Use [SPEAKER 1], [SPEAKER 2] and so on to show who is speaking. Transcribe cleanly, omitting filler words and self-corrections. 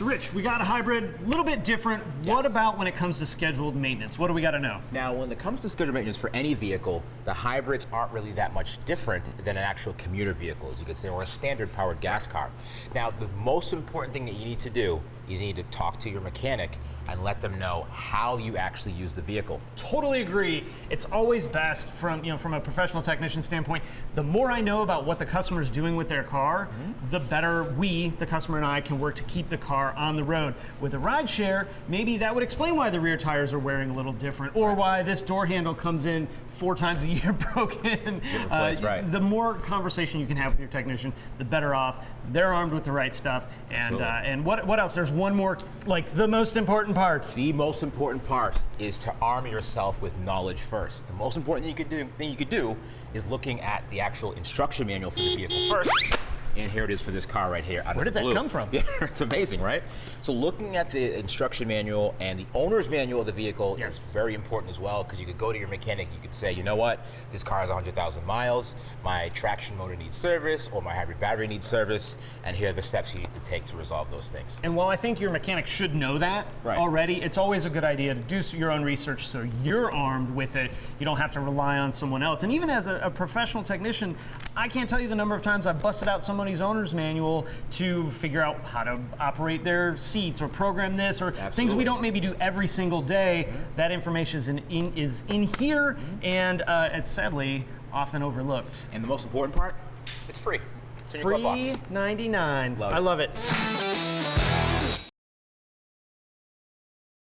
[SPEAKER 1] So Rich, we got a hybrid, a little bit different. What about when it comes to scheduled maintenance? What do we got to know?
[SPEAKER 2] Now, when it comes to scheduled maintenance for any vehicle, the hybrids aren't really that much different than an actual commuter vehicle, as you could say, or a standard powered gas car. Now, the most important thing that you need to do is you need to talk to your mechanic and let them know how you actually use the vehicle.
[SPEAKER 1] Totally agree. It's always best from a professional technician standpoint. The more I know about what the customer's doing with their car, the better we, the customer and I, can work to keep the car on the road. With a ride share, maybe that would explain why the rear tires are wearing a little different, or why this door handle comes in 4 times a year broken.
[SPEAKER 2] Right.
[SPEAKER 1] The more conversation you can have with your technician, the better off. They're armed with the right stuff. And what else? There's one more, like the most important part.
[SPEAKER 2] The most important part is to arm yourself with knowledge first. The most important thing you could do is looking at the actual instruction manual for the vehicle first. And here it is for this car right here.
[SPEAKER 1] Where did that come from?
[SPEAKER 2] Yeah, it's amazing, right? So looking at the instruction manual and the owner's manual of the vehicle is very important as well, because you could go to your mechanic, you could say, you know what, this car has 100,000 miles, my traction motor needs service, or my hybrid battery needs service, and here are the steps you need to take to resolve those things.
[SPEAKER 1] And while I think your mechanic should know that already, it's always a good idea to do your own research so you're armed with it. You don't have to rely on someone else. And even as a professional technician, I can't tell you the number of times I've busted out somebody's owner's manual to figure out how to operate their seats or program this, or things we don't maybe do every single day. That information is in here, and it's sadly often overlooked.
[SPEAKER 2] And the most important part, it's free. It's in your glove box.
[SPEAKER 1] $3.99. I love it.